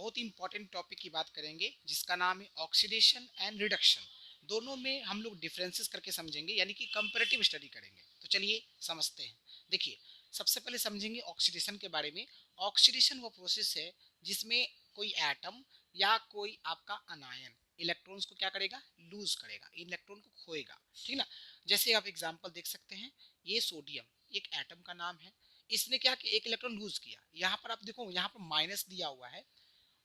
बहुत ही important topic की बात करेंगे जिसका नाम है ऑक्सीडेशन एंड रिडक्शन। दोनों में हम लोग डिफरेंसेस करके समझेंगे, यानी कि कंपैरेटिव स्टडी करेंगे। तो चलिए समझते हैं। देखिए, सबसे पहले समझेंगे ऑक्सीडेशन के बारे में। ऑक्सीडेशन वो प्रोसेस है जिसमें कोई एटम या कोई आपका अनायन इलेक्ट्रॉन्स को क्या करेगा, लूज करेगा, इलेक्ट्रॉन को खोएगा। ठीक ना। जैसे आप एग्जांपल देख सकते हैं, ये सोडियम एक एटम का नाम है। इसने क्या किया, एक इलेक्ट्रॉन लूज किया। यहाँ पर आप देखो, यहाँ पर माइनस दिया हुआ है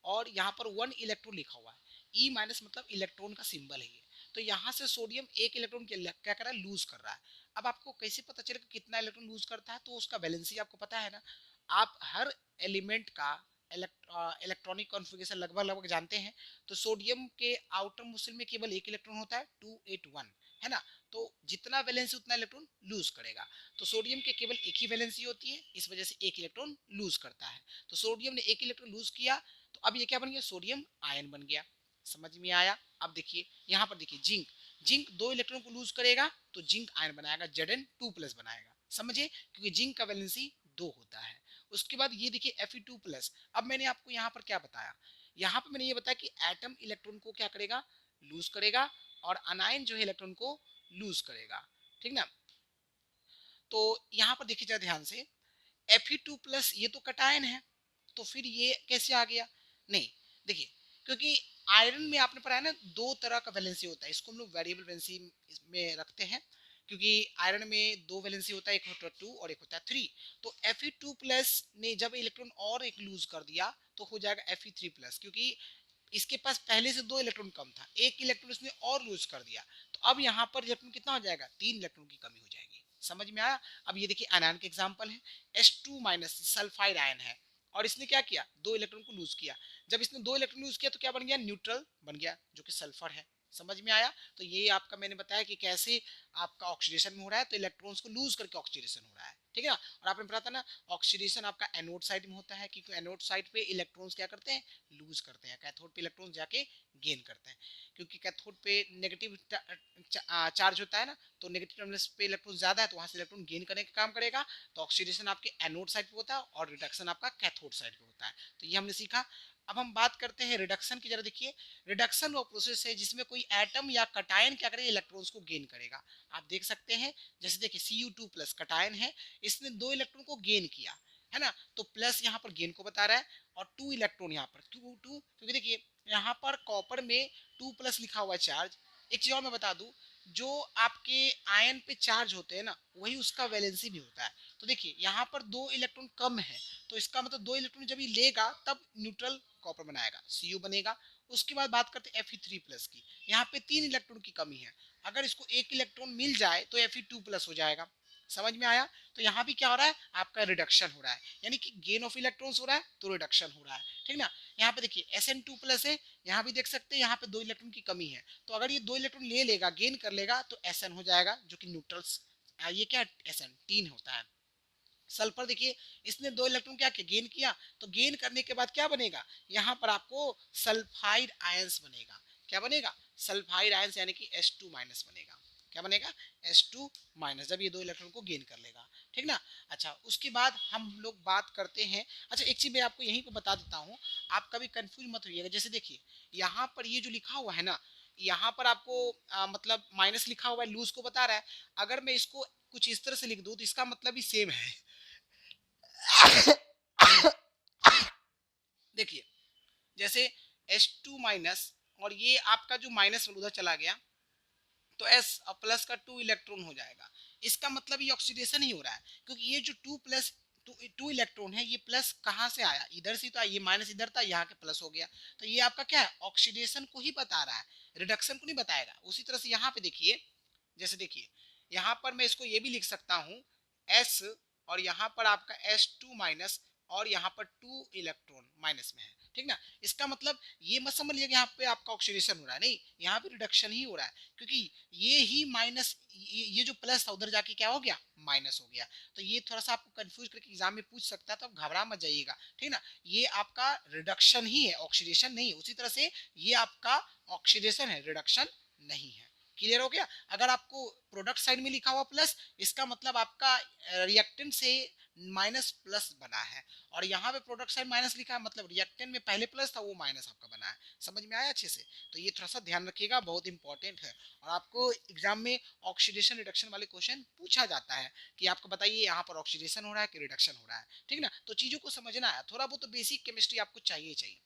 और यहाँ पर 1 इलेक्ट्रॉन लिखा हुआ है। ई माइनस मतलब इलेक्ट्रॉन का सिंबल है ये। तो यहाँ से सोडियम एक इलेक्ट्रॉन क्या कर रहा है, लूज कर रहा है। अब आपको कैसे पता चलेगा कितना इलेक्ट्रॉन लूज करता है, तो उसका वैलेंसी आपको पता है ना। आप हर एलिमेंट का इलेक्ट्रॉनिक कॉन्फ़िगरेशन लगभग लगभग जानते हैं। तो सोडियम के आउटर मोशन में केवल एक इलेक्ट्रॉन होता है, 281, है ना। तो जितना वैलेंसी उतना इलेक्ट्रॉन लूज करेगा। तो सोडियम के केवल एक ही वैलेंसी होती है, इस वजह से एक इलेक्ट्रॉन लूज करता है। तो सोडियम ने एक इलेक्ट्रॉन लूज किया, तो अब ये क्या बन गया, सोडियम आयन बन गया। समझ में आया। अब देखिए यहाँ पर देखिए, जिंक जिंक 2 इलेक्ट्रॉन को लूज करेगा तो जिंक आयन बनाएगा, Zn2+ बनाएगा। समझे, क्योंकि जिंक का वैलेंसी 2 होता है। उसके बाद ये देखिए Fe2+। अब मैंने आपको यहाँ पर क्या बताया, यहाँ पर मैंने ये बताया कि एटम इलेक्ट्रॉन को क्या करेगा, लूज करेगा, और अनायन जो है इलेक्ट्रॉन को लूज करेगा। ठीक ना। तो यहाँ पर देखिए जरा ध्यान से, Fe2+ ये तो कटायन है, तो फिर ये कैसे आ गया। नहीं, देखिए, क्योंकि आयरन में आपने पढ़ा है ना, दो तरह का वैलेंसी होता है। इसको हम लोग वेरिएबल वैलेंसी में रखते हैं, क्योंकि आयरन में दो वैलेंसी होता है, एक होता है 2 और एक होता है 3। तो Fe2+ ने जब इलेक्ट्रॉन और एक लूज कर दिया तो हो जाएगा Fe3+, क्योंकि इसके पास पहले से 2 इलेक्ट्रॉन कम था, एक इलेक्ट्रॉन इसने और लूज कर दिया। तो अब यहाँ पर इलेक्ट्रॉन कितना हो जाएगा, 3 इलेक्ट्रॉन की कमी हो जाएगी। समझ में आया। अब ये देखिए आयन के एग्जांपल है, H2- सल्फाइड आयन है, और इसने क्या किया, 2 इलेक्ट्रॉन को लूज किया। जब इसने 2 इलेक्ट्रॉन लूज किया तो क्या बन गया, न्यूट्रल बन गया, जो कि सल्फर है। समझ में आया। तो ये आपका मैंने बताया कि कैसे आपका ऑक्सीडेशन में हो रहा है, तो इलेक्ट्रॉन्स को लूज करके ऑक्सीडेशन हो रहा है। ठीक है ना। और आपने पढ़ा था ना, ऑक्सीडेशन आपका एनोड साइड में होता है, क्योंकि एनोड साइड पे इलेक्ट्रॉन्स क्या करते हैं, लूज करते हैं। कैथोड पे इलेक्ट्रॉन्स जाके गेन करते हैं, क्योंकि कैथोड पे नेगेटिव चार्ज होता है ना, तो नेगेटिव टर्मिनल पे इलेक्ट्रॉन ज्यादा है, तो वहां से इलेक्ट्रॉन गेन करने का काम करेगा। तो ऑक्सीडेशन आपके एनोड साइड पे होता है और रिडक्शन आपका कैथोड साइड पे होता है। तो ये हमने सीखा। अब हम बात करते हैं रिडक्शन की। जरा देखिए, रिडक्शन वो प्रोसेस है जिसमें कोई एटम या कटायन क्या करेगा, इलेक्ट्रॉन्स को गेन करेगा। आप देख सकते हैं, जैसे देखिए Cu2+ कटायन है, इसने 2 इलेक्ट्रॉन को गेन किया, है ना। तो प्लस यहाँ पर गेन को बता रहा है, और 2 इलेक्ट्रॉन यहाँ पर टू, क्योंकि देखिए यहाँ पर कॉपर में 2+ लिखा हुआ है चार्ज। एक चीज और मैं बता दूं, जो आपके आयन पे चार्ज होते हैं ना, वही उसका वैलेंसी भी होता है। तो देखिए यहाँ पर 2 इलेक्ट्रॉन कम है, तो इसका मतलब 2 इलेक्ट्रॉन जब ये लेगा तब न्यूट्रल कॉपर बनाएगा, Cu बनेगा। उसके बाद बात करते हैं Fe3+ की। यहाँ पे 3 इलेक्ट्रॉन की कमी है, अगर इसको एक इलेक्ट्रॉन मिल जाए तो Fe2+ हो जाएगा। समझ में आया। तो यहाँ भी क्या हो रहा है, आपका रिडक्शन हो रहा है, यानी कि गेन ऑफ इलेक्ट्रॉन्स हो रहा है तो रिडक्शन हो रहा है। ठीक ना। यहाँ पे देखिए Sn2+ है, यहाँ भी देख सकते हैं यहाँ पे 2 इलेक्ट्रॉन की कमी है, तो अगर ये 2 इलेक्ट्रॉन ले लेगा, गेन कर लेगा, तो Sn हो जाएगा, जो कि न्यूट्रल्स। ये क्या, Sn 3 होता है। सल्फर देखिए, इसने 2 इलेक्ट्रॉन क्या किया, गेन किया, तो गेन करने के बाद क्या बनेगा, यहाँ पर आपको सल्फाइड आयंस बनेगा। क्या बनेगा, सल्फाइड आयंस, यानी कि H2- बनेगा। क्या बनेगा, H2-, जब ये 2 इलेक्ट्रॉन को गेन कर लेगा। ठीक ना। अच्छा, उसके बाद हम लोग बात करते हैं। अच्छा, एक चीज मैं आपको यहीं पे बता देता हूँ, आप कभी कंफ्यूज मत होइएगा। जैसे देखिए यहाँ पर ये जो लिखा हुआ है ना, यहाँ पर आपको मतलब माइनस लिखा हुआ है, लूज को बता रहा है। अगर मैं इसको कुछ इस तरह से लिख दूं तो इसका मतलब ही सेम है। देखिए, जैसे H2- और ये आपका जो माइनस उधर चला गया, तो S+ का 2 इलेक्ट्रॉन हो जाएगा। इसका मतलब ये ऑक्सीडेशन ही हो रहा है, क्योंकि ये जो 2 इलेक्ट्रॉन है, ये प्लस कहाँ से आया, इधर से तो आया, ये माइनस इधर था, यहाँ के प्लस हो गया। तो ये आपका क्या है, ऑक्सीडेशन को ही बता रहा है, रिडक्शन को नहीं बताएगा। उसी तरह से यहाँ पे देखिए, जैसे देखिए यहाँ पर मैं इसको ये भी लिख सकता हूँ S, और यहाँ पर आपका H2- और यहाँ पर 2 इलेक्ट्रॉन माइनस में है। ठीक ना। इसका मतलब ये मत समझ लीजिए कि यहाँ पे आपका ऑक्सीडेशन हो रहा है, नहीं, यहाँ पे रिडक्शन ही हो रहा है, क्योंकि ये ही माइनस, ये जो प्लस था उधर जाके क्या हो गया, माइनस हो गया। तो ये थोड़ा सा आपको कंफ्यूज करके एग्जाम में पूछ सकता है, तो आप घबरा मत जाइएगा। ठीक ना। ये आपका रिडक्शन ही है, ऑक्सीडेशन नहीं है। उसी तरह से ये आपका ऑक्सीडेशन है, रिडक्शन नहीं है। क्लियर हो गया। अगर आपको प्रोडक्ट साइड में लिखा हुआ प्लस, इसका मतलब आपका रिएक्टेंट से माइनस प्लस बना है, और यहाँ पे प्रोडक्ट साइड माइनस लिखा है, मतलब रिएक्टेंट में पहले प्लस था वो माइनस आपका बना है। समझ में आया अच्छे से? तो ये थोड़ा सा ध्यान रखिएगा, बहुत इंपॉर्टेंट है, और आपको एग्जाम में ऑक्सीडेशन रिडक्शन वाले क्वेश्चन पूछा जाता है कि आपको बताइए यहाँ पर ऑक्सीडेशन हो रहा है कि रिडक्शन हो रहा है, ठीक ना। तो चीजों को समझना है, थोड़ा बहुत तो बेसिक केमिस्ट्री आपको चाहिए।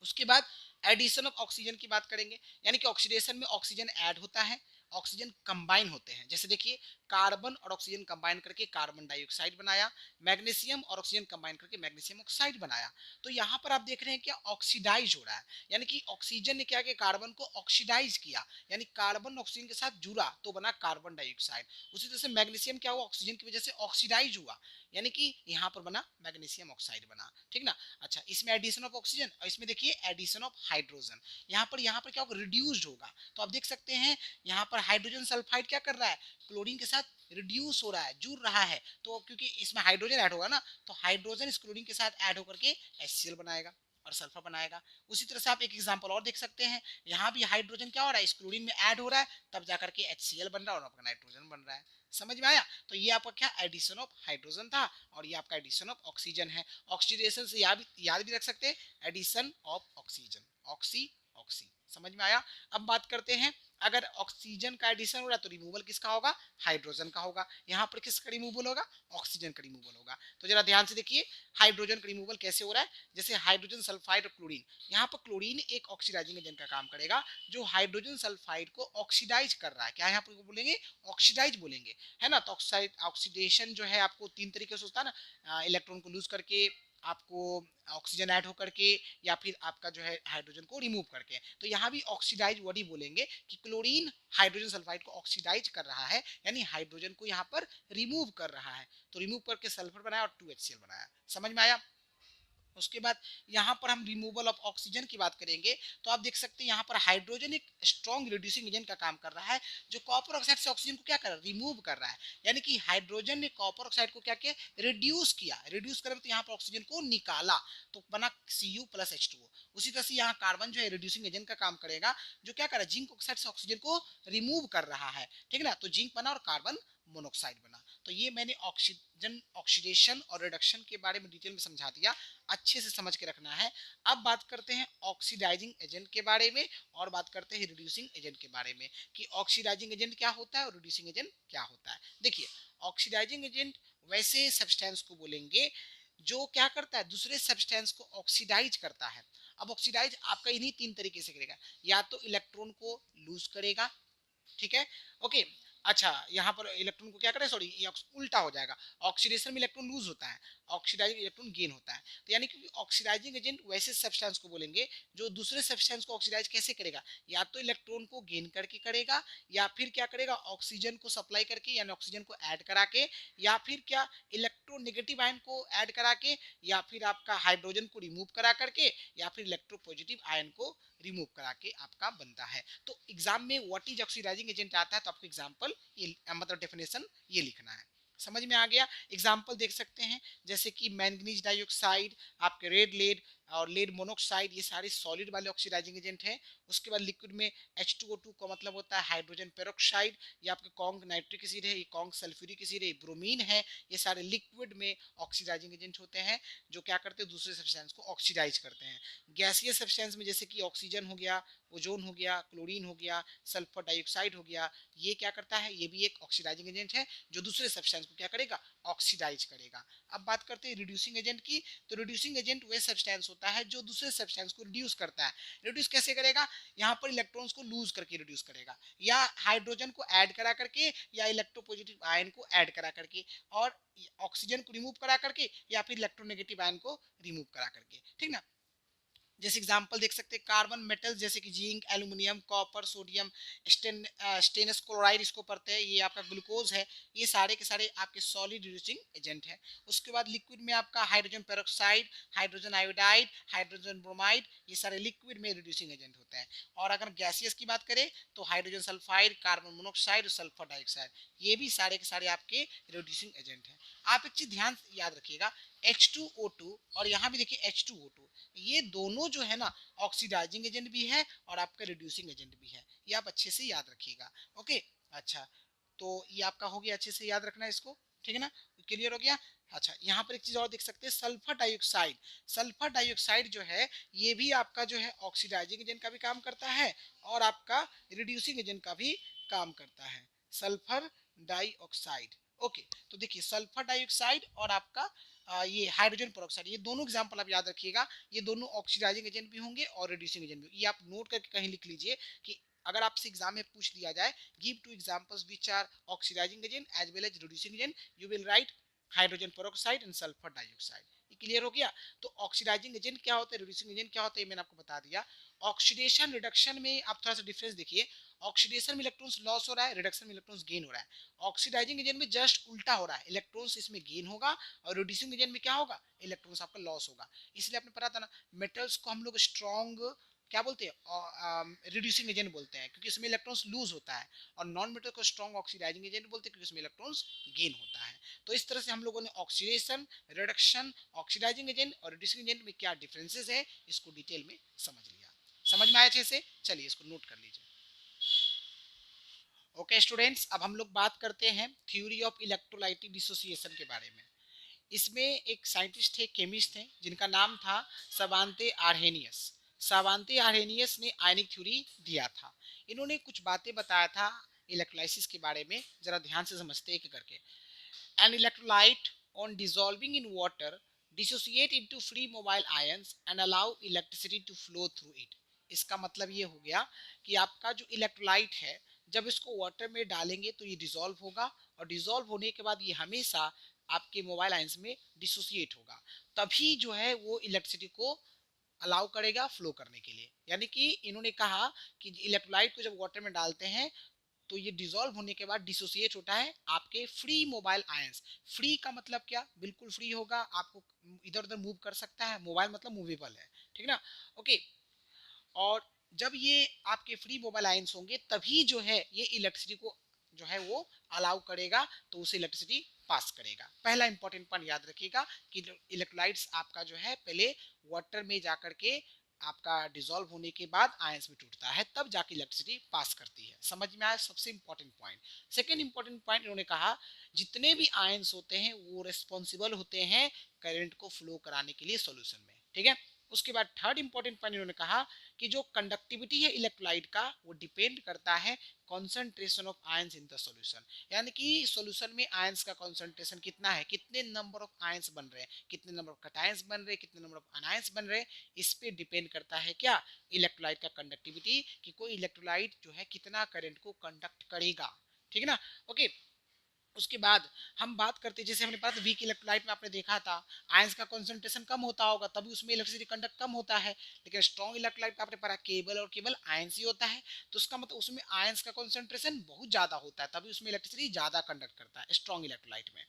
उसके बाद एडिशन ऑफ ऑक्सीजन की बात करेंगे, यानी कि ऑक्सीडेशन में ऑक्सीजन ऐड होता है, ऑक्सीजन कंबाइन होते हैं। जैसे देखिए, कार्बन और ऑक्सीजन कंबाइन करके कार्बन डाइऑक्साइड बनाया, मैग्नीशियम और ऑक्सीजन कंबाइन करके मैग्नीशियम ऑक्साइड बनाया। तो यहाँ पर आप देख रहे हैं क्या ऑक्सीडाइज हो रहा है, यानी कि ऑक्सीजन ने क्या किया, कार्बन को ऑक्सीडाइज किया, यानी कार्बन ऑक्सीजन के साथ जुड़ा तो बना कार्बन डाइऑक्साइड। उसी तरह से मैग्नीशियम क्या हुआ, ऑक्सीजन की वजह से ऑक्सीडाइज हुआ, यानी कि यहाँ पर बना मैग्नीशियम ऑक्साइड बना, ठीक ना। अच्छा, इसमें एडिशन ऑफ ऑक्सीजन, और इसमें देखिए एडिशन ऑफ हाइड्रोजन। यहाँ पर क्या होगा, रिड्यूस्ड होगा। तो आप देख सकते हैं यहाँ पर हाइड्रोजन सल्फाइड क्या कर रहा है, क्लोरीन के साथ रिड्यूस हो रहा है, जुड़ रहा है। तो क्योंकि इसमें हाइड्रोजन ऐड होगा ना, तो हाइड्रोजन इस क्लोरीन के साथ ऐड होकर के HCl बनाएगा और सल्फर बनाएगा। उसी तरह से आप एक एग्जांपल और देख सकते हैं, यहाँ भी हाइड्रोजन क्या हो रहा है, इस क्लोरीन में ऐड हो रहा है, तब जाकर के HCl बन रहा है और आपका नाइट्रोजन बन रहा है। समझ में आया? तो ये आपका क्या एडिशन ऑफ हाइड्रोजन था, और ये आपका एडिशन ऑफ ऑक्सीजन है। ऑक्सीडेशन से याद भी रख सकते हैं, addition of oxygen, oxy oxy. समझ में आया? अब बात करते हैं, अगर ऑक्सीजन का एडिशन हो रहा है तो रिमूवल किसका होगा, हाइड्रोजन का होगा। यहाँ पर किसका रिमूवल होगा, ऑक्सीजन का रिमूवल होगा। तो जरा ध्यान से देखिए, हाइड्रोजन का रिमूवल कैसे हो रहा है, जैसे हाइड्रोजन सल्फाइड और क्लोरीन। यहाँ पर क्लोरीन एक ऑक्सीडाइजिंग एजेंट का काम करेगा, जो हाइड्रोजन सल्फाइड को ऑक्सीडाइज कर रहा है। क्या यहाँ पर बोलेंगे, ऑक्सीडाइज बोलेंगे, है ना। तो ऑक्सीडेशन जो है आपको तीन तरीके से होता है ना, इलेक्ट्रॉन को लूज करके, आपको ऑक्सीजन ऐड होकर के, या फिर आपका जो है हाइड्रोजन को रिमूव करके। तो यहाँ भी ऑक्सीडाइज वर्ड ही बोलेंगे कि क्लोरीन हाइड्रोजन सल्फाइड को ऑक्सीडाइज कर रहा है, यानी हाइड्रोजन को यहाँ पर रिमूव कर रहा है। तो रिमूव करके सल्फर बनाया और 2HCl बनाया। समझ में आया? उसके बाद यहाँ पर हम रिमूवल ऑफ ऑक्सीजन की बात करेंगे, तो आप देख सकते हैं यहाँ पर हाइड्रोजन एक स्ट्रॉन्ग रिड्यूसिंग एजेंट का काम कर रहा है, जो कॉपर ऑक्साइड से ऑक्सीजन को क्या कर रहा है, रिमूव कर रहा है। यानी कि हाइड्रोजन ने कॉपर ऑक्साइड को क्या किया, रिड्यूस कर, तो यहाँ पर ऑक्सीजन को निकाला, तो बना Cu+H2O। उसी तरह से यहाँ कार्बन जो है रिड्यूसिंग एजेंट का काम करेगा, जो क्या कर रहा है, जिंक ऑक्साइड से ऑक्सीजन को रिमूव कर रहा है, ठीक है ना। तो जिंक बना और कार्बन मोनोक्साइड बना। तो ये मैंने ऑक्सीजन ऑक्सीडेशन और रिडक्शन के बारे में डिटेल में समझा दिया, अच्छे से समझ के रखना है। अब बात करते हैं ऑक्सीडाइजिंग एजेंट के बारे में, और बात करते हैं रिड्यूसिंग एजेंट के बारे में, कि ऑक्सीडाइजिंग एजेंट क्या होता है और रिड्यूसिंग एजेंट क्या होता है। देखिए, ऑक्सीडाइजिंग एजेंट वैसे सब्सटेंस को बोलेंगे जो क्या करता है, दूसरे सब्सटेंस को ऑक्सीडाइज करता है। अब ऑक्सीडाइज आपका इन्हीं तीन तरीके से करेगा, या तो इलेक्ट्रॉन को लूज करेगा, ठीक है, ओके। अच्छा, यहाँ पर इलेक्ट्रॉन को क्या करें, सॉरी ये उल्टा हो जाएगा, ऑक्सीडेशन में इलेक्ट्रॉन लूज होता है, ऑक्सीडाइजिंग इलेक्ट्रॉन गेन होता है। तो यानी कि ऑक्सीडाइजिंग एजेंट वैसे सब्सटेंस को बोलेंगे जो दूसरे सब्सटेंस को ऑक्सीडाइज कैसे करेगा, या तो इलेक्ट्रॉन को गेन करके करेगा, या फिर क्या करेगा, ऑक्सीजन को सप्लाई करके, यानी ऑक्सीजन को ऐड करा के, या फिर क्या, इलेक्ट्रोनेगेटिव आयन को ऐड करा के, या फिर आपका हाइड्रोजन को रिमूव करा करके, या फिर इलेक्ट्रोपॉजिटिव आयन को रिमूव करा के आपका बनता है। तो एग्जाम में व्हाट इज ऑक्सीडाइजिंग एजेंट आता है, तो आपको एग्जांपल ये मतलब डेफिनेशन ये लिखना है। समझ में आ गया? एग्जांपल देख सकते हैं, जैसे कि मैंगनीज डाइऑक्साइड, आपके रेड लेड और लेड मोनोक्साइड, ये सारे सॉलिड वाले ऑक्सीडाइजिंग एजेंट हैं। उसके बाद लिक्विड में H2O2 का मतलब होता है हाइड्रोजन पेरोक्साइड, ये आपके कॉन्ग नाइट्रिक एसिड है, ये कॉन्ग सल्फ्यूरिक एसिड है, ये ब्रोमीन है। ये सारे लिक्विड में ऑक्सीडाइजिंग एजेंट होते हैं, जो क्या करते हैं, दूसरे सब्सटेंस को ऑक्सीडाइज करते हैं। गैसियस सब्सटेंस में जैसे कि ऑक्सीजन हो गया, ओजोन हो गया, क्लोरीन हो गया, सल्फर डाइऑक्साइड हो गया, ये क्या करता है, ये भी एक ऑक्सीडाइजिंग एजेंट है, जो दूसरे सब्सटेंस को क्या करेगा, ऑक्सीडाइज करेगा। अब बात करते हैं रिड्यूसिंग एजेंट की, तो रिड्यूसिंग एजेंट वह सब्सटेंस होता है जो दूसरे सब्सटेंस को रिड्यूस करता है। रिड्यूस कैसे करेगा, यहाँ पर इलेक्ट्रॉन्स को लूज करके रिड्यूस करेगा, या हाइड्रोजन को ऐड करा करके, या इलेक्ट्रोपॉजिटिव आयन को ऐड करा करके, और ऑक्सीजन को रिमूव करा करके, या फिर इलेक्ट्रोनेगेटिव आयन को रिमूव करा करके, ठीक ना। जैसे एग्जांपल देख सकते हैं, कार्बन मेटल जैसे कि zinc, aluminium, copper, sodium, stannous chloride इसको पढ़ते हैं, ये आपका ग्लूकोज है। ये सारे के सारे आपके सॉलिड रिड्यूसिंग एजेंट है। उसके बाद लिक्विड में आपका hydrogen peroxide, hydrogen iodide, hydrogen bromide, ये सारे लिक्विड में रिड्यूसिंग एजेंट होते हैं। और अगर गैसियस की बात करें तो हाइड्रोजन सल्फाइड, कार्बन मोनोक्साइड और सल्फर डाइऑक्साइड, ये भी सारे के सारे आपके रिड्यूसिंग एजेंट हैं। आप एक चीज ध्यान याद रखिएगा, H2O2 और यहाँ भी देखिए H2O2, ये दोनों जो है ना, ऑक्सीडाइजिंग एजेंट भी है और आपका रिड्यूसिंग एजेंट भी है। ये आप अच्छे से याद रखिएगा, ओके। अच्छा, तो ये आपका हो गया, अच्छे से याद रखना है इसको, ठीक है ना, क्लियर हो गया। अच्छा, यहाँ पर एक चीज और देख सकते हैं, सल्फर डाइऑक्साइड। सल्फर डाइऑक्साइड जो है ये भी आपका जो है ऑक्सीडाइजिंग एजेंट का भी काम करता है और आपका रिड्यूसिंग एजेंट का भी काम करता है, सल्फर डाइऑक्साइड। ओके, तो देखिए सल्फर डाइऑक्साइड और आपका ये हाइड्रोजन पेरोक्साइड, ये दोनों एग्जांपल आप याद रखिएगा, ये दोनों ऑक्सीडाइजिंग एजेंट भी होंगे और रिड्यूसिंग एजेंट भी। ये आप नोट करके कहीं लिख लीजिए कि अगर आपसे एग्जाम में पूछ लिया जाए, give two examples which are oxidising agent as well as reducing agent, you will write hydrogen peroxide and sulphur dioxide. ये क्लियर हो गया। तो ऑक्सीडाइजिंग एजेंट क्या होता है, रिड्यूसिंग एजेंट क्या होता है, मैंने आपको बता दिया। ऑक्सीडेशन रिडक्शन में आप थोड़ा सा डिफरेंस देखिए, ऑक्सीडेशन में इलेक्ट्रॉन्स लॉस हो रहा है, रिडक्शन में इलेक्ट्रॉन्स गेन हो रहा है। ऑक्सीडाइजिंग एजेंट में जस्ट उल्टा हो रहा है, इलेक्ट्रॉन्स इसमें गेन होगा और रिड्यूसिंग एजेंट में क्या होगा, इलेक्ट्रॉन्स आपका लॉस होगा। इसलिए आपने पढ़ा था ना, मेटल्स को हम लोग स्ट्रॉन्ग क्या बोलते हैं, रिड्यूसिंग एजेंट बोलते हैं क्योंकि इसमें इलेक्ट्रॉन्स लूज होता है, और नॉन मेटल को स्ट्रॉन्ग ऑक्सीडाइजिंग एजेंट बोलते हैं क्योंकि इसमें इलेक्ट्रॉन्स गेन होता है। तो इस तरह से हम लोगों ने ऑक्सीडेशन, रिडक्शन, ऑक्सीडाइजिंग एजेंट और रिड्यूसिंग एजेंट में क्या डिफरेंसेस है इसको डिटेल में समझ लिया। समझ में आया अच्छे से? चलिए इसको नोट कर लीजिए। ओके स्टूडेंट्स, अब हम लोग बात करते हैं थ्योरी ऑफ इलेक्ट्रोलाइटिक डिसोसिएशन के बारे में। इसमें एक साइंटिस्ट थे, केमिस्ट थे, जिनका नाम था सवांते आर्हेनियस। सवांते आर्हेनियस ने आयनिक थ्योरी दिया था। इन्होंने कुछ बातें बताया था इलेक्ट्रोलाइसिस के बारे में, जरा ध्यान से समझते हैं एक करके। An electrolyte on dissolving in water dissociate into free mobile ions and allow electricity to flow through it। इसका मतलब ये हो गया कि आपका जो इलेक्ट्रोलाइट है, जब इसको वाटर में डालेंगे तो ये डिसॉल्व होगा, और डिसॉल्व होने के बाद ये हमेशा आपके मोबाइल आयंस में डिसोसिएट होगा, तभी जो है वो इलेक्ट्रिसिटी को अलाउ करेगा फ्लो करने के लिए। यानी कि इन्होंने कहा कि इलेक्ट्रोलाइट को जब वाटर में डालते हैं तो ये डिसॉल्व होने के बाद डिसोसिएट होता है आपके फ्री मोबाइल आयंस। फ्री का मतलब क्या, बिल्कुल फ्री होगा, आपको इधर उधर मूव कर सकता है, मोबाइल मतलब मूवेबल है, ठीक ना। ओके, और जब ये आपके फ्री मोबाइल आयंस होंगे तभी जो है ये इलेक्ट्रिसिटी को जो है वो अलाउ करेगा, तो उसे इलेक्ट्रिसिटी पास करेगा। पहला इंपॉर्टेंट पॉइंट याद रखिएगा कि इलेक्ट्रोलाइट्स आपका जो है पहले वाटर में जाकर के आपका डिसॉल्व होने के बाद आयंस में टूटता है, तब जाके इलेक्ट्रिसिटी पास करती है। समझ में आया? सबसे important point. Second important point इन्होंने कहा, जितने भी आयंस होते हैं वो रिस्पॉन्सिबल होते हैं करंट को फ्लो कराने के लिए सोल्यूशन में, ठीक है। उसके बाद थर्ड इंपॉर्टेंट पॉइंट इन्होंने कहा कि जो कंडक्टिविटी है इलेक्ट्रोलाइट का वो डिपेंड करता है concentration of ions in the solution. यानी कि सॉल्यूशन में आयंस का कॉन्सेंट्रेशन कितना है, कितने नंबर ऑफ आयंस बन रहे हैं, कितने नंबर ऑफ कटायंस बन रहे हैं, कितने नंबर ऑफ अनायंस बन रहे हैं, इस पे डिपेंड करता है क्या, इलेक्ट्रोलाइट का कंडक्टिविटी, कि कोई इलेक्ट्रोलाइट जो है कितना करंट को कंडक्ट करेगा, ठीक है ना। ओके, उसके बाद हम बात करते हैं, जैसे हमने पढ़ा था वीक इलेक्ट्रोलाइट में आपने देखा था आयंस का कंसंट्रेशन कम होता होगा तभी उसमें इलेक्ट्रिसिटी कंडक्ट कम होता है, लेकिन स्ट्रॉन्ग इलेक्ट्रोलाइट में आपने पढ़ा केवल और केवल आयंस ही होता है, तो उसका मतलब उसमें आयंस का कंसंट्रेशन बहुत ज्यादा होता है, तभी उसमें इलेक्ट्रिसिटी ज्यादा कंडक्ट करता है स्ट्रॉन्ग इलेक्ट्रोलाइट में।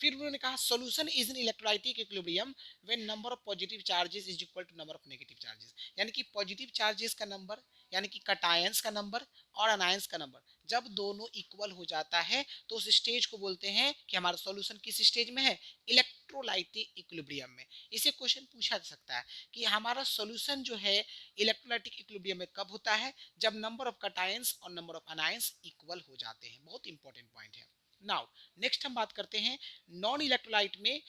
फिर उन्होंने कहा solution is in electrolytic equilibrium when number of positive charges is equal to number of negative charges. यानी कि पॉजिटिव चार्जेस का नंबर, यानी कि कटायंस का नंबर और अनायंस का नंबर जब दोनों इक्वल हो जाता है तो उस स्टेज को बोलते हैं कि हमारा सॉल्यूशन किस स्टेज में है, इलेक्ट्रोलाइटिक इक्विलिब्रियम में। इसे क्वेश्चन पूछा जा सकता है कि हमारा सॉल्यूशन जो है इलेक्ट्रोलाइटिक इक्विलिब्रियम में कब होता है, जब नंबर ऑफ कटायंस और नंबर ऑफ अनायंस इक्वल हो जाते हैं। बहुत इंपॉर्टेंट पॉइंट है। नाउ नेक्स्ट हम बात करते हैं नॉन इलेक्ट्रोलाइट में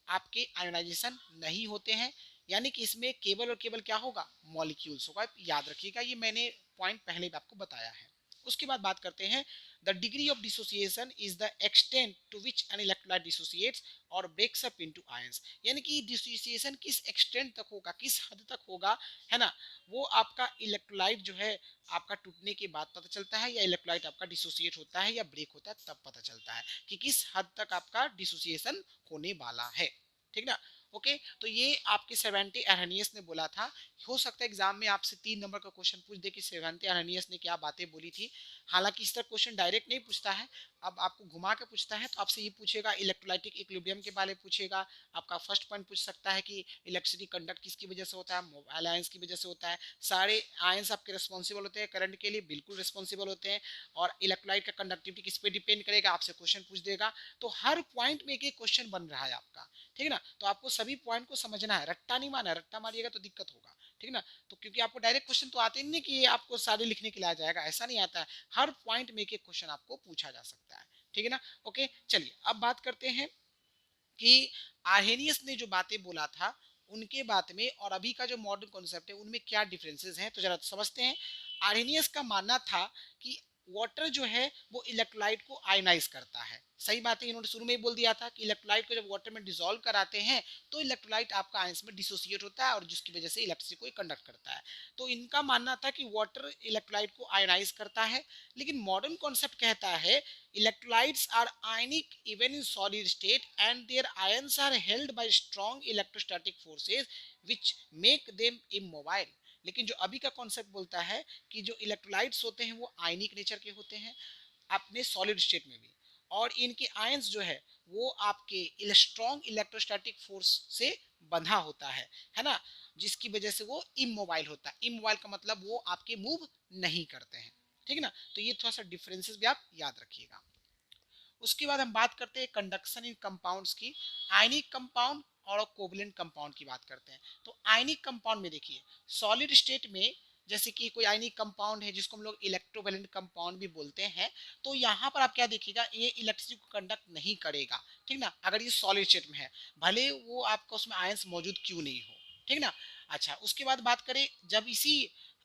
आपके आयोनाइजेशन नहीं होते हैं, यानी कि इसमें केवल और केवल क्या होगा, मॉलिक्यूल्स होगा। याद रखिएगा, ये मैंने पॉइंट पहले भी आपको बताया है। उसके बाद बात करते हैं the degree of dissociation is the extent to which an electrolyte dissociates और ब्रेक्स अप इनटू आयंस। यानी कि डिसोसिएशन किस एक्सटेंट तक होगा, किस हद तक होगा, है ना, वो आपका इलेक्ट्रोलाइट जो है आपका टूटने के बाद पता चलता है, या इलेक्ट्रोलाइट आपका डिसोसिएट होता है या ब्रेक होता है तब पता चलता है कि किस हद तक आपका डिसोसिएशन होने वाला है, ठीक ना। ओके, तो ये आपके सेवेंटी एरहनियस ने बोला था। हो सकता है एग्जाम में आपसे 3 नंबर का क्वेश्चन पूछ दे कि सेवेंटी एरहनियस ने क्या बातें बोली थी। हालांकि इस तरह क्वेश्चन डायरेक्ट नहीं पूछता है, अब आपको घुमा के पूछता है, तो आपसे ये पूछेगा इलेक्ट्रोलाइटिक इक्विलिब्रियम के बारे में पूछेगा। आपका फर्स्ट पॉइंट पूछ सकता है कि इलेक्ट्रिसिटी कंडक्ट किसकी वजह से होता है, मोबाइल आयंस की वजह से होता है। सारे आयंस आपके रिस्पॉन्सिबल होते हैं करंट के लिए, बिल्कुल रिस्पॉन्सिबल होते हैं। और इलेक्ट्रोलाइट का कंडक्टिविटी किस पे डिपेंड करेगा, आपसे क्वेश्चन पूछ देगा। तो हर पॉइंट में एक एक क्वेश्चन बन रहा है आपका, ठीक है ना। तो आपको सभी पॉइंट को समझना है, रट्टा नहीं मारना है, रट्टा मारिएगा तो दिक्कत होगा, ठीक है ना। तो क्योंकि आपको डायरेक्ट क्वेश्चन तो आते नहीं कि ये आपको सारे लिखने के लिए आ जाएगा, ऐसा नहीं आता है। हर पॉइंट में एक एक क्वेश्चन आपको पूछा जा सकता है, ठीक है ना। ओके, चलिए अब बात करते हैं कि आर्हेनियस ने जो बातें बोला था उनके बात में और अभी का जो मॉडर्न कॉन्सेप्ट है उनमें क्या डिफरेंसेस हैं, तो जरा समझते हैं। आर्हेनियस का मानना था कि वाटर जो है वो इलेक्ट्रोलाइट को आयनाइज करता है। सही बात है, इन्होंने शुरू में ही बोल दिया था कि इलेक्ट्रोलाइट को जब वाटर में डिसॉल्व कराते हैं तो इलेक्ट्रोलाइट आपका आयंस में डिसोसिएट होता है और जिसकी वजह से इलेक्ट्रिसिटी को कंडक्ट करता है। तो इनका मानना था कि वाटर इलेक्ट्रोलाइट को आयनाइज करता है, लेकिन मॉडर्न कॉन्सेप्ट कहता है electrolytes are ionic even in solid state and their ions are held by strong electrostatic forces which make them immobile। लेकिन जो अभी का कॉन्सेप्ट बोलता है कि जो इलेक्ट्रोलाइट्स होते हैं वो आयनिक नेचर के होते हैं अपने सॉलिड स्टेट में भी, और इनके आयंस जो है वो आपके स्ट्रॉन्ग इलेक्ट्रोस्टैटिक फोर्स से बंधा होता है ना, जिसकी वजह से वो इमोबाइल होता है। इमोबाइल का मतलब वो आपके मूव नहीं करते हैं, ठीक है ना। तो ये थोड़ा सा डिफरेंसेस भी आप याद रखिएगा। उसके बाद हम बात करते हैं कंडक्शन इन कंपाउंड्स की। आयनिक कंपाउंड और कोवलेंट कंपाउंड की बात करते हैं। तो आयनिक कंपाउंड में देखिए सॉलिड स्टेट में जैसे कि कोई आयनिक कंपाउंड है जिसको हम लोग इलेक्ट्रोवैलेंट कंपाउंड भी बोलते हैं, तो यहाँ पर आप क्या देखिएगा ये इलेक्ट्रिसिटी को कंडक्ट नहीं करेगा, ठीक ना, अगर ये सॉलिड स्टेट में है, भले वो आपका उसमें आयंस मौजूद क्यों नहीं हो, ठीक ना। अच्छा, उसके बाद बात करें जब इसी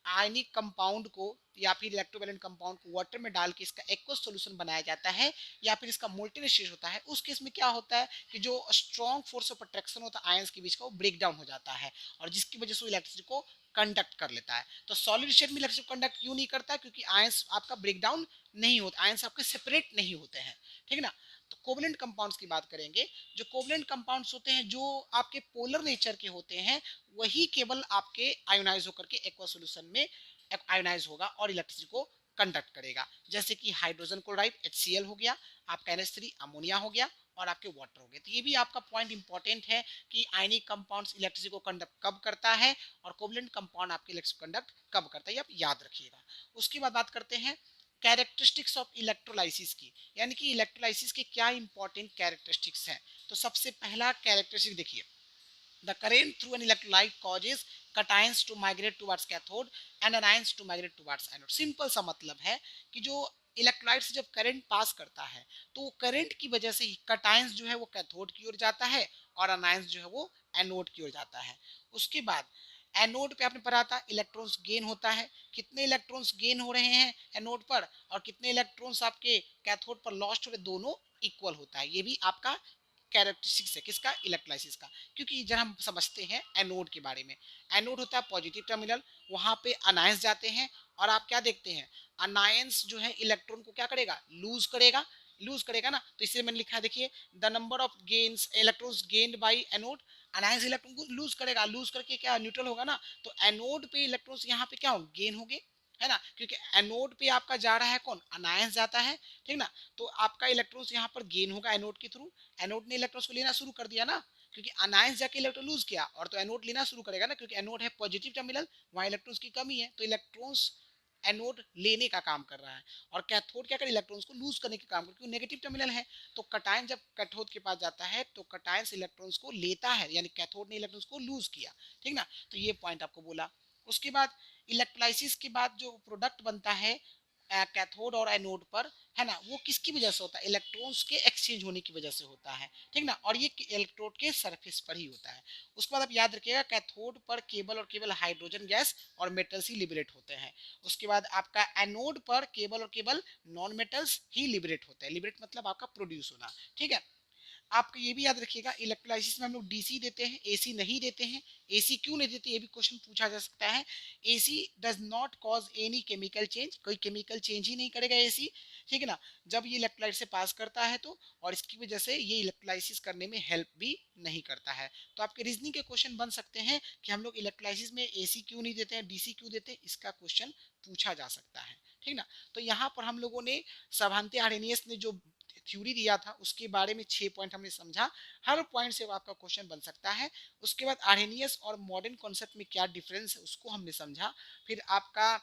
आयनिक कंपाउंड को या फिर इलेक्ट्रोवैलेंट कंपाउंड को वाटर में डाल के इसका एक्वस सॉल्यूशन बनाया जाता है या फिर इसका मोल्टेन स्टेट होता है, उस केस में क्या होता है कि जो स्ट्रॉन्ग फोर्स ऑफ अट्रैक्शन होता है आयंस के बीच का वो ब्रेक डाउन हो जाता है और जिसकी वजह से वो इलेक्ट्रिसिटी को कंडक्ट कर लेता है। तो सॉलिड स्टेट में इलेक्ट्रिसिटी कंडक्ट क्यों नहीं करता, क्योंकि आयंस आपका ब्रेक डाउन नहीं होता, आयंस आपके सेपरेट नहीं होते हैं, ठीक है ना। तो कोवलेंट कंपाउंड्स की बात करेंगे। जो कोवलेंट कंपाउंड्स होते हैं जो आपके पोलर नेचर के होते हैं वही केवल आपके आयोनाइज होकर के एक्वा सॉल्यूशन में आयोनाइज होगा और इलेक्ट्रिसिटी को कंडक्ट करेगा। जैसे कि हाइड्रोजन क्लोराइड HCl हो गया, आपका NH3 अमोनिया हो गया और आपके वाटर हो गए। तो ये भी आपका पॉइंट इंपॉर्टेंट है कि आयनिक कंपाउंड्स इलेक्ट्रिसिटी को कंडक्ट कब करता है और कोवलेंट कंपाउंड आपके इलेक्ट्रिसिटी कंडक्ट कब करता है, ये आप याद रखिएगा। उसके बाद बात करते हैं कैरेक्टरिस्टिक्स ऑफ इलेक्ट्रोलाइसिस की, यानी कि इलेक्ट्रोलाइसिस के क्या इंपॉर्टेंट कैरेक्टरिस्टिक्स हैं। तो सबसे पहला कैरेक्टरिस्टिक देखिए, the current through an electrolyte causes cations to migrate towards cathode and anions to migrate towards anode। Simple सा मतलब है कि जो इलेक्ट्रोलाइट से जब करंट पास करता है तो करंट की वजह से कटायंस जो है वो कैथोड की ओर जाता है और अनायंस जो है वो एनोड की ओर जाता है। उसके बाद एनोड पे आपने पढ़ा था इलेक्ट्रॉन्स गेन होता है, कितने इलेक्ट्रॉन्स गेन हो रहे हैं एनोड पर और कितने इलेक्ट्रॉन्स आपके कैथोड पर लॉस्ट हो रहे, दोनों इक्वल होता है। ये भी आपका कैरेक्टरिस्टिक्स है किसका, इलेक्ट्रोलाइसिस का। क्योंकि जब हम समझते हैं एनोड के बारे में, एनोड होता है पॉजिटिव टर्मिनल, वहां पे अनायंस जाते हैं और आप क्या देखते हैं अनायंस जो है इलेक्ट्रॉन को क्या करेगा, लूज करेगा ना। तो इसलिए मैंने लिखा है देखिए the number of gains electrons gained by anode, anions electron को लूज करेगा, लूज करके क्या न्यूट्रल होगा ना। तो एनोड पे इलेक्ट्रॉन्स यहाँ पे क्या हो गेन होंगे, है ना, क्योंकि एनोड पे आपका जा रहा है कौन, अनायंस जाता है, ठीक ना। तो आपका इलेक्ट्रॉन्स यहाँ पर गेन होगा एनोड के थ्रू, एनोड ने इलेक्ट्रॉन्स को लेना शुरू कर दिया ना, क्योंकि अनायंस जाके इलेक्ट्रॉन लूज किया और तो एनोड लेना शुरू करेगा ना, क्योंकि एनोड है पॉजिटिव टर्मिनल, वहां इलेक्ट्रॉन्स की कमी है तो इलेक्ट्रॉन्स एनोड लेने का काम कर रहा है और कैथोड क्या कर रहा है, इलेक्ट्रॉन्स को लूज करने का काम कर, क्योंकि नेगेटिव टर्मिनल है। तो कटायन जब कैथोड के पास जाता है तो कटायन इलेक्ट्रॉन्स को लेता है, यानी कैथोड ने इलेक्ट्रॉन्स को लूज किया, ठीक ना। तो ये पॉइंट आपको बोला। उसके बाद इलेक्ट्रोलाइसिस के बाद जो प्रोडक्ट बनता है कैथोड और एनोड पर, है ना, वो किसकी वजह से होता है, इलेक्ट्रॉन्स के एक्सचेंज होने की वजह से होता है, ठीक ना, और ये इलेक्ट्रोड के सरफेस पर ही होता है। उसके बाद आप याद रखिएगा कैथोड पर केवल और केवल हाइड्रोजन गैस और मेटल्स ही लिबरेट होते हैं। उसके बाद आपका एनोड पर केवल और केवल नॉन मेटल्स ही लिबरेट होते हैं, लिबरेट मतलब आपका प्रोड्यूस होना, ठीक है। आपको ये भी याद रखिएगा इलेक्ट्रोलाइसिस में हम लोग डीसी देते हैं, एसी नहीं देते हैं। एसी क्यों नहीं देते, ये भी क्वेश्चन पूछा जा सकता है। AC does not cause any chemical change, कोई केमिकल चेंज ही नहीं करेगा एसी, ठीक है ना, जब ये इलेक्ट्रोलाइट से पास करता है तो, और इसकी वजह से ये इलेक्ट्रोलाइसिस करने में हेल्प भी नहीं करता है। तो आपके रीजनिंग के क्वेश्चन बन सकते हैं कि हम लोग इलेक्ट्रोलाइसिस में एसी क्यों नहीं देते हैं, डीसी क्यों देते हैं, इसका क्वेश्चन पूछा जा सकता है, ठीक ना। तो यहाँ पर हम लोगों ने साभांते आर्हेनियस ने जो थ्योरी दिया था उसके बारे में 6 पॉइंट हमने समझा, हर पॉइंट से आपका क्वेश्चन बन सकता है। उसके बाद आर्हेनियस और मॉडर्न कॉन्सेप्ट में क्या डिफरेंस है उसको हमने समझा। फिर आपका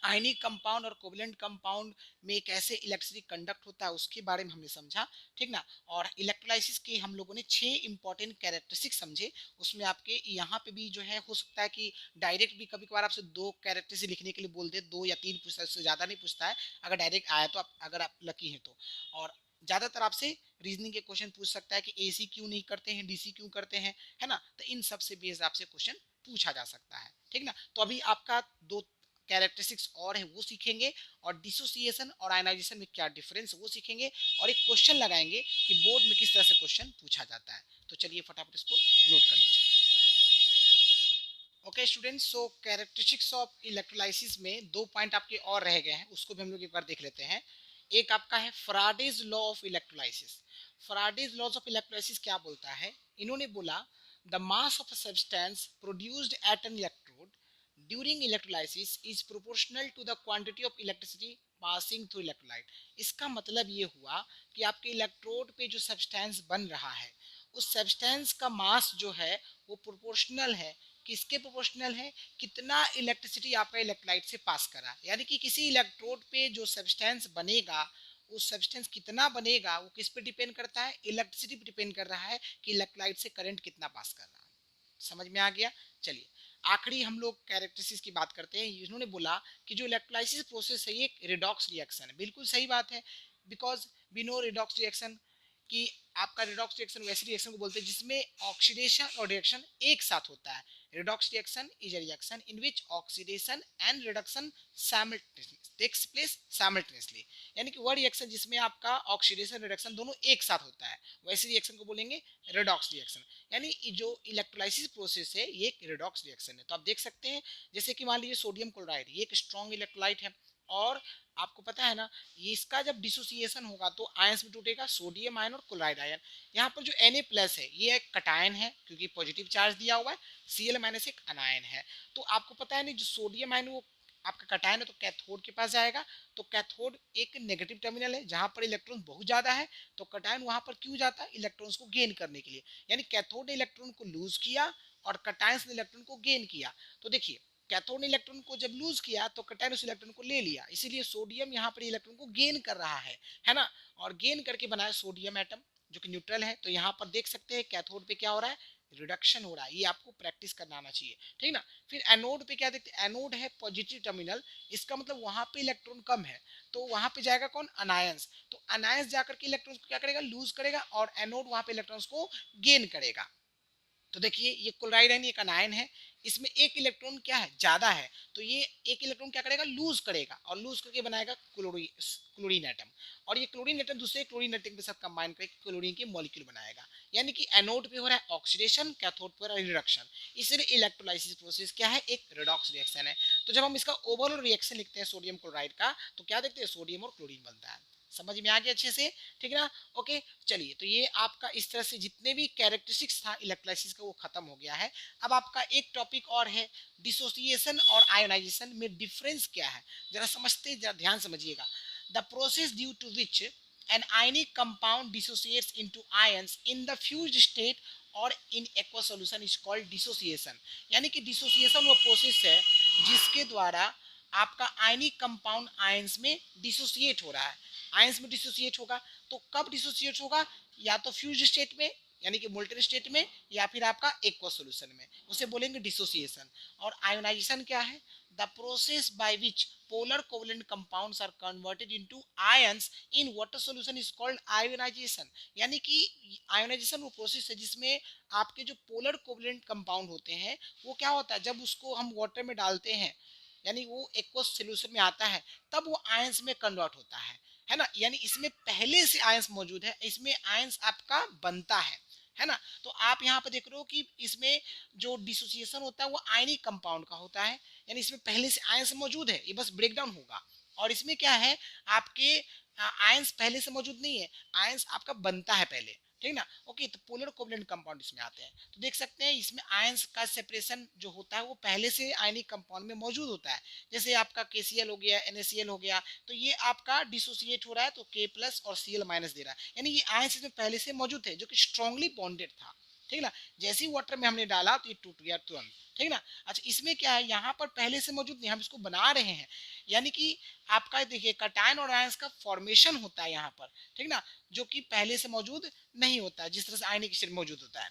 आयनिक कंपाउंड और कोवलेंट कंपाउंड में कैसे इलेक्ट्रिसिटी कंडक्ट होता है उसके बारे में हमने समझा, ठीक ना। और इलेक्ट्रोलाइसिस के हम लोगों ने 6 इंपॉर्टेंट कैरेक्टरिस्टिक समझे। उसमें आपके यहाँ पे भी जो है हो सकता है कि डायरेक्ट भी कभी कभार आपसे 2 कैरेक्टरिस्टिक लिखने के लिए बोल दे, 2 या 3 पूछता है, उससे ज़्यादा नहीं पूछता है। अगर डायरेक्ट आया तो आप, अगर आप लकी हैं तो। और ज्यादातर आपसे रीजनिंग के क्वेश्चन पूछ सकता है कि एसी क्यों नहीं करते हैं, डीसी क्यों करते हैं, है ना। तो इन सब से बेस्ड आपसे क्वेश्चन पूछा जा सकता है, ठीक ना। तो अभी आपका दो कैरेक्टरिस्टिक्स और है वो सीखेंगे, और डिसोसिएशन और आयनाइजेशन में क्या डिफरेंस वो सीखेंगे, और एक क्वेश्चन लगाएंगे कि बोर्ड में किस तरह से क्वेश्चन पूछा जाता है। तो चलिए फटाफट इसको नोट कर लीजिए। Okay students, so characteristics of electrolysis में दो पॉइंट आपके और रह गए हैं, उसको भी हम लोग एक बार देख लेते हैं। एक आपका है Faraday's law of electrolysis. Faraday's laws of electrolysis क्या बोलता है, इन्होंने बोला the mass of a substance produced at an electrode during electrolysis is proportional to the quantity of electricity passing through electrolyte. इसका मतलब ये हुआ कि आपके इलेक्ट्रोड पे जो सब्सटेंस बन रहा है, उस सब्सटेंस का मास जो है वो प्रोपोर्शनल है। किसके प्रोपोर्शनल है, कितना इलेक्ट्रिसिटी आपका इलेक्ट्रोलाइट से पास करा, यानी कि किसी इलेक्ट्रोड पे जो सब्सटेंस बनेगा, वो सब्सटेंस कितना बनेगा वो किस पे डिपेंड करता है, इलेक्ट्रिसिटी पे डिपेंड कर रहा है कि इलेक्ट्रोलाइट से करंट कितना पास कर रहा है। समझ में आ गया। चलिए आखिरी हम लोग कैरेक्टरिस्टिक्स की बात करते हैं। इन्होंने बोला कि जो इलेक्ट्रोलाइसिस प्रोसेस है ये एक रिडॉक्स रिएक्शन है। बिल्कुल सही बात है, because we know redox reaction कि आपका रिडॉक्स रिएक्शन वैसे रिएक्शन को बोलते हैं जिसमें ऑक्सीडेशन और रिडक्शन एक साथ होता है। Redox reaction is a reaction in which oxidation and reduction takes place simultaneously, यानी कि वह रिएक्शन जिसमें आपका ऑक्सीडेशन रिडक्शन दोनों एक साथ होता है, वैसे रिएक्शन को बोलेंगे रिडॉक्स रिएक्शन। यानी जो इलेक्ट्रोलाइसिस प्रोसेस है ये एक रिडॉक्स रिएक्शन है। तो आप देख सकते हैं जैसे कि मान लीजिए सोडियम क्लोराइड ये एक स्ट्रॉन्ग इलेक्ट्रोलाइट है, और आपको पता है ना ये इसका जब डिसोसिएशन होगा तो आयंस में टूटेगा, सोडियम आयन और क्लोराइड आयन। यहाँ पर जो Na+ है ये एक कटायन है क्योंकि पॉजिटिव चार्ज दिया हुआ है, Cl- एक अनायन है। तो आपको पता है नहीं जो सोडियम आयन वो आपका कटायन है तो कैथोड के पास जाएगा, तो कैथोड एक नेगेटिव टर्मिनल है जहां पर इलेक्ट्रॉन बहुत ज्यादा है, तो कटायन वहां पर क्यों जाता है, इलेक्ट्रॉन्स को गेन करने के लिए। यानी कैथोड ने इलेक्ट्रॉन को लूज किया और कटायंस ने इलेक्ट्रॉन को गेन किया। तो देखिए कैथोड ने इलेक्ट्रॉन को जब लूज किया तो कटायन उस इलेक्ट्रॉन को ले लिया, इसीलिए सोडियम यहाँ पर इलेक्ट्रॉन को गेन कर रहा है ना, और गेन करके बनाया सोडियम एटम जो कि न्यूट्रल है। तो यहाँ पर देख सकते हैं कैथोड पे क्या हो रहा है, रिडक्शन हो रहा है। ये आपको प्रैक्टिस करना आना चाहिए, ठीक ना। फिर एनोड पे क्या देखते हैं, एनोड है पॉजिटिव टर्मिनल, इसका मतलब वहां पे इलेक्ट्रॉन कम है, तो वहां पे जाएगा कौन, अनायंस। तो अनायंस जाकर के इलेक्ट्रॉन्स को क्या करेगा, लूज करेगा, और एनोड वहां पे इलेक्ट्रॉन्स को गेन करेगा। तो देखिए ये क्लोराइड है, एक अनायन है, इसमें एक इलेक्ट्रॉन क्या है, ज्यादा है, तो ये एक इलेक्ट्रॉन क्या करेगा, लूज करेगा, और लूज करके बनाएगा क्लोरीन एटम, और ये क्लोरीन एटम दूसरे क्लोरीन एटम के साथ कंबाइन करके क्लोरीन के मॉलिक्यूल बनाएगा। यानी कि एनोड पे हो रहा है ऑक्सीडेशन, कैथोड पे हो रहा है रिडक्शन। इसलिए इलेक्ट्रोलाइसिस प्रोसेस क्या है, एक रिडॉक्स रिएक्शन है। तो जब हम इसका ओवरऑल रिएक्शन लिखते हैं सोडियम क्लोराइड का, तो क्या देखते हैं, सोडियम और क्लोरीन बनता है। समझ में आ गया अच्छे से, ठीक है ना। ओके चलिए, तो ये आपका इस तरह से जितने भी कैरेक्टरिस्टिक्स था इलेक्ट्रोलाइसिस का वो खत्म हो गया है। अब आपका एक टॉपिक और है, डिसोसिएशन और आयोनाइजेशन में डिफरेंस क्या है, जरा समझते, जरा ध्यान समझिएगा। The process due to which an ionic compound dissociates into ions in the fused state और in aqueous solution is called dissociation। यानी कि डिसोसिएशन वो प्रोसेस है जिसके द्वारा आपका आयनिक कंपाउंड आयंस में डिसोसिएट हो रहा है। आयंस में डिसोसिएट होगा तो कब डिसोसिएट होगा, या तो फ्यूज स्टेट में यानी कि मोल्टेन स्टेट में, या फिर आपका एक्वा सॉल्यूशन में, उसे बोलेंगे डिसोसिएशन। और आयोनाइजेशन क्या है, the process by which polar covalent compounds are converted into ions in water solution is called ionisation. यानी कि आयोनाइजेशन वो प्रोसेस है जिसमें आपके जो पोलर कोवलेंट कंपाउंड होते हैं वो क्या होता है, जब उसको हम वाटर में डालते हैं यानी वो एक्वस सॉल्यूशन में आता है, तब वो आयंस में कन्वर्ट होता है ना। यानी इसमें पहले से आयंस मौजूद है, इसमें आयंस आपका बनता है ना। तो आप यहाँ पे देख रहे हो कि इसमें जो डिसोसिएशन होता है वो आयनिक कंपाउंड का होता है, यानी इसमें पहले से आयंस मौजूद है, ये बस ब्रेकडाउन होगा। और इसमें क्या है, आपके आयंस पहले से मौजूद नहीं है, आयंस आपका बनता है पहले, ठीक ना। ओके, तो पोलर कोवलेंट कंपाउंड इसमें आते हैं। तो देख सकते हैं इसमें आयंस का सेपरेशन जो होता है वो पहले से आयनिक कंपाउंड में मौजूद होता है। जैसे आपका KCl हो गया, NaCl हो गया, तो ये आपका डिसोसिएट हो रहा है तो K+ और Cl- दे रहा है, यानी ये आयंस इसमें पहले से मौजूद थे जो कि स्ट्रांगली बॉन्डेड था, ठीक ना। जैसे ही वाटर में हमने डाला तो ये टूट गया तुरंत, ठीक ना। अच्छा इसमें क्या है, यहाँ पर पहले से मौजूद नहीं, हम इसको बना रहे हैं। यानी कि आपका देखिए कटायन और आयंस का फॉर्मेशन होता है यहाँ पर, ठीक ना, जो कि पहले से मौजूद नहीं होता है, जिस तरह से आयनिक स्टेट मौजूद होता है।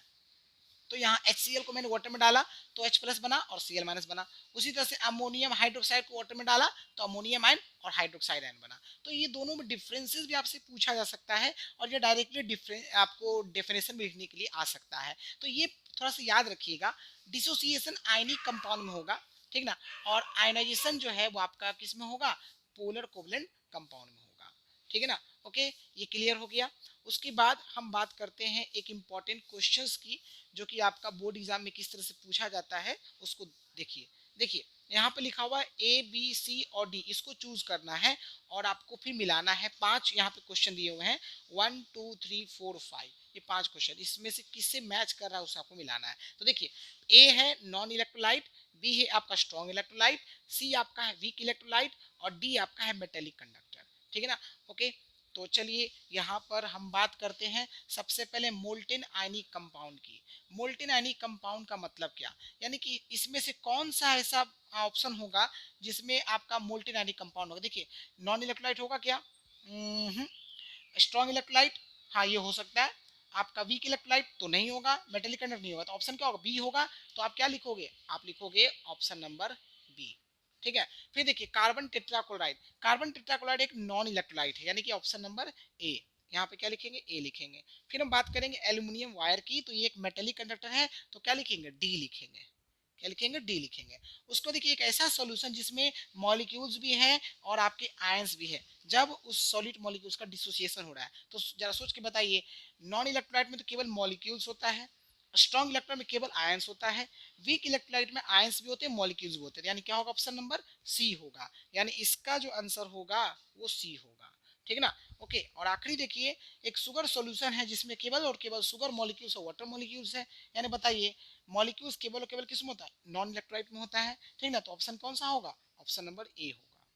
तो यहाँ HCl को मैंने वाटर में डाला तो H प्लस बना और Cl माइनस बना। उसी तरह से अमोनियम हाइड्रोक्साइड को वाटर में डाला तो अमोनियम आयन और हाइड्रोक्साइड आयन बना। तो ये दोनों में डिफरेंसेस भी आपसे पूछा जा सकता है और ये डायरेक्टली डिफरेंस आपको डेफिनेशन भी लिखने के लिए आ सकता है। तो ये थोड़ा सा याद रखिएगा, डिसोसिएशन आयनिक कंपाउंड में होगा, ठीक ना, और आयनाइजेशन जो है वो आपका किस में होगा, पोलर कोवलेंट कंपाउंड में होगा, ठीक है ना। ओके, ये क्लियर हो गया। उसके बाद हम बात करते हैं एक इंपॉर्टेंट क्वेश्चंस की, जो कि आपका बोर्ड एग्जाम में किस तरह से पूछा जाता है उसको देखिए। देखिए यहाँ पे लिखा हुआ है ए बी सी और डी, इसको चूज करना है और आपको फिर मिलाना है। 5 यहाँ पे क्वेश्चन दिए हुए हैं, 1 2 3 4 5, ये 5 क्वेश्चन, इसमें से किससे मैच कर रहा है उसे आपको मिलाना है। तो देखिए ए है नॉन इलेक्ट्रोलाइट, बी है आपका स्ट्रॉन्ग इलेक्ट्रोलाइट, सी आपका है वीक इलेक्ट्रोलाइट और डी आपका है मेटेलिक कंडक्टर, ठीक है ना। ओके, तो चलिए यहाँ पर हम बात करते हैं सबसे पहले मोल्टेन आयनिक कंपाउंड की। मोल्टेन आयनिक कंपाउंड का मतलब क्या, यानी कि इसमें से कौन सा ऐसा ऑप्शन होगा जिसमें आपका मोल्टेन आयनिक कंपाउंड होगा। देखिए नॉन इलेक्ट्रोलाइट होगा क्या, स्ट्रॉन्ग इलेक्ट्रोलाइट, हाँ ये हो सकता है। आपका वीक इलेक्ट्रोलाइट तो नहीं होगा, मेटेलिक कंडक्टर नहीं होगा, तो ऑप्शन क्या होगा, बी होगा। तो आप क्या लिखोगे, आप लिखोगे ऑप्शन नंबर बी, ठीक है। फिर देखिए कार्बन टेट्राक्लोराइड, कार्बन टेट्राक्लोराइड एक नॉन इलेक्ट्रोलाइट है, यानी कि ऑप्शन नंबर ए, यहाँ पे क्या लिखेंगे, ए लिखेंगे। फिर हम बात करेंगे एल्यूमिनियम वायर की, तो ये एक मेटेलिक कंडक्टर है, तो क्या लिखेंगे, डी लिखेंगे, क्या लिखेंगे, डी लिखेंगे। उसको देखिए एक ऐसा सॉल्यूशन जिसमें मॉलिक्यूल्स भी हैं और आपके आयंस भी है, जब उस सॉलिड मॉलिक्यूल्स का डिसोसिएशन हो रहा है, तो जरा सोच के बताइए, नॉन इलेक्ट्रोलाइट में तो केवल मॉलिक्यूल्स होता है, स्ट्रॉन्ग इलेक्ट्रोलाइट में केवल आयंस होता है, वीक इलेक्ट्रोलाइट में आयंस भी होते हैं मॉलिक्यूल्स भी होते हैं, यानी क्या होगा, ऑप्शन नंबर सी होगा, यानी इसका जो आंसर होगा वो सी होगा, ठीक है ना। ओके, और आखिरी देखिए एक शुगर सॉल्यूशन है जिसमें केवल और केवल शुगर मॉलिक्यूल्स और वाटर मॉलिक्यूल्स है, यानी बताइए मॉलिक्यूल्स केवल और केवल किस में होता है, नॉन इलेक्ट्रोलाइट में होता है, ठीक ना। तो ऑप्शन कौन सा होगा, ऑप्शन नंबर ए होगा,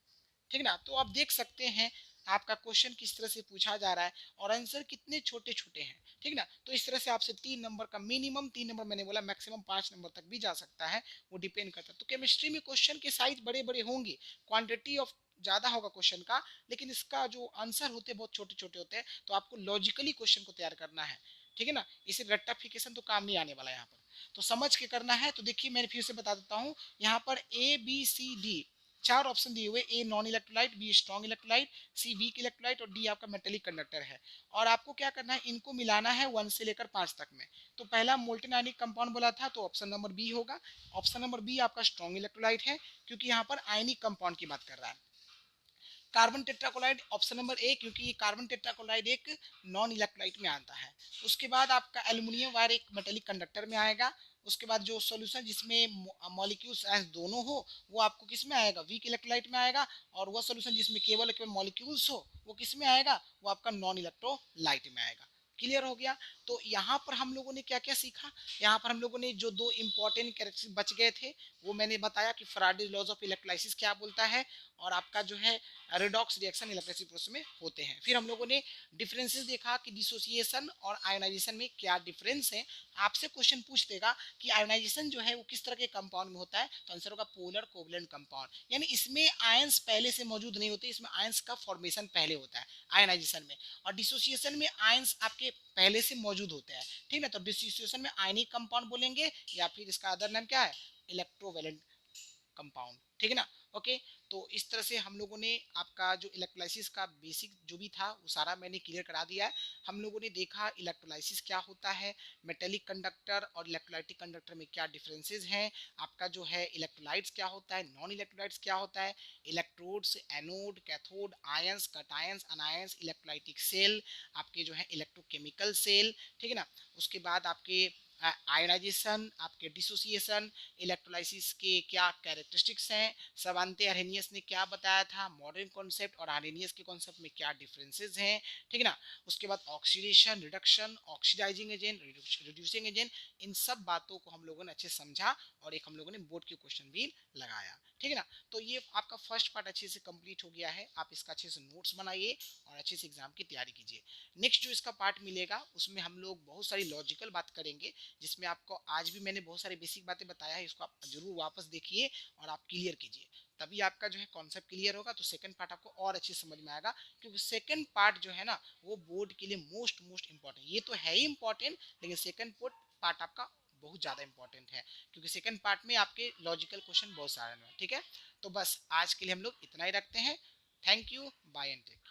ठीक ना। तो आप देख सकते हैं आपका क्वेश्चन किस तरह से पूछा जा रहा है और आंसर कितने छोटे छोटे हैं, ठीक ना। तो इस तरह से आपसे 3 नंबर का, मिनिमम 3 नंबर, मैंने बोला मैक्सिमम 5 नंबर तक भी जा सकता है, वो डिपेंड करता है। तो केमिस्ट्री में क्वेश्चन के साइज बड़े बड़े होंगे, क्वांटिटी ऑफ ज्यादा होगा क्वेश्चन का, लेकिन इसका जो आंसर होते हैं बहुत छोटे छोटे होते हैं, तो आपको लॉजिकली क्वेश्चन को तैयार करना है, ठीक है ना। इसे रट्टाफिकेशन तो काम नहीं आने वाला है यहाँ पर, तो समझ के करना है। तो देखिए मैंने फिर से बता देता हूँ, यहाँ पर A B C D 4 option दिए हुए, A non electrolyte, B strong electrolyte, C weak electrolyte और डी आपका मेटेलिक कंडक्टर है। और आपको क्या करना है, इनको मिलाना है 1 से लेकर 5 तक में। तो पहला मोल्टेन आयनिक कंपाउंड बोला था, तो ऑप्शन नंबर बी होगा। ऑप्शन नंबर बी आपका स्ट्रॉन्ग इलेक्ट्रोलाइट है, क्योंकि यहाँ पर आयनिक कंपाउंड की बात कर रहा है। Carbon tetrachloride option number A, क्योंकि ये कार्बन टेट्राक्लोराइड एक नॉन इलेक्ट्रोलाइट में आता है। उसके बाद आपका एल्यूमिनियम वायर एक मेटेलिक कंडक्टर में आएगा। उसके बाद जो सॉल्यूशन जिसमें मॉलिक्यूल्स दोनों हो, वो आपको किस में आएगा, वीक इलेक्ट्रोलाइट में आएगा। और वह सॉल्यूशन जिसमें केवल केवल मॉलिक्यूल्स हो, वो किस में आएगा, वो आपका नॉन इलेक्ट्रोलाइट में आएगा। क्लियर हो गया। तो यहाँ पर हम लोगों ने क्या क्या सीखा, यहाँ पर हम लोगों ने जो 2 इंपॉर्टेंट कैरेक्टरिस्टिक बच गए थे, वो मैंने बताया कि फैराडेज लॉज ऑफ इलेक्ट्रोलाइसिस क्या बोलता है, और आपका जो है रेडॉक्स रिएक्शन इलेक्ट्रिसिटी प्रोसेस में होते हैं। फिर हम लोगों ने डिफरेंसेस देखा कि डिसोसिएशन और आयोनाइजेशन में क्या डिफरेंस है। आपसे क्वेश्चन पूछ देगा कि आयोनाइजेशन जो है वो किस तरह के कंपाउंड में होता है, तो आंसर होगा पोलर कोवलेंट कंपाउंड, यानी इसमें आयंस पहले से मौजूद नहीं होते, इसमें आयंस का फॉर्मेशन पहले होता है आयोनाइजेशन में। और डिसोसिएशन में आयंस आपके पहले से मौजूद होते हैं, ठीक है। तो डिसोसिएशन में आयनिक कंपाउंड बोलेंगे, या फिर इसका अदर नाम क्या है, इलेक्ट्रोवेलेंट कंपाउंड, ठीक है ना। ओके, तो इस तरह से हम लोगों ने आपका जो इलेक्ट्रोलाइसिस का बेसिक जो भी था वो सारा मैंने क्लियर करा दिया है। हम लोगों ने देखा इलेक्ट्रोलाइसिस क्या होता है, मेटेलिक कंडक्टर और इलेक्ट्रोलाइटिक कंडक्टर में क्या डिफरेंसेस हैं, आपका जो है इलेक्ट्रोलाइट्स क्या होता है, नॉन इलेक्ट्रोलाइट्स क्या होता है, electrodes, anode, cathode, ions, cations, anions, electrolytic cell, आपके जो है इलेक्ट्रोकेमिकल सेल, ठीक है ना। उसके बाद आपके आयोनाइजेशन, आपके डिसोसिएशन, इलेक्ट्रोलाइसिस के क्या कैरेक्टरिस्टिक्स हैं, सवांते अरेनियस ने क्या बताया था, मॉडर्न कॉन्सेप्ट और अरेनियस के कॉन्सेप्ट में क्या डिफरेंसेस हैं, ठीक है ना। उसके बाद oxidation, reduction, oxidising agent, reducing agent, इन सब बातों को हम लोगों ने अच्छे समझा और एक हम लोगों ने बोर्ड के क्वेश्चन भी लगाया, ठीक है ना। तो ये आपका फर्स्ट पार्ट अच्छे से कंप्लीट हो गया है। आप इसका अच्छे से नोट्स बनाइए और अच्छे से एग्जाम की तैयारी कीजिए। नेक्स्ट जो इसका पार्ट मिलेगा उसमें हम लोग बहुत सारी लॉजिकल बात करेंगे, जिसमें आपको आज भी मैंने बहुत सारी बेसिक बातें बताया है, इसको आप जरूर वापस देखिए और आप क्लियर कीजिए, तभी आपका जो है कॉन्सेप्ट क्लियर होगा। तो सेकंड पार्ट आपको और अच्छे समझ में आएगा, क्योंकि सेकंड पार्ट जो है ना वो बोर्ड के लिए मोस्ट मोस्ट इंपॉर्टेंट, ये तो है ही इंपॉर्टेंट, लेकिन सेकंड पार्ट आपका बहुत ज़्यादा इंपॉर्टेंट है, क्योंकि सेकंड पार्ट में आपके लॉजिकल क्वेश्चन बहुत सारे हैं, ठीक है। तो बस आज के लिए हम लोग इतना ही रखते हैं। Thank you, bye and take.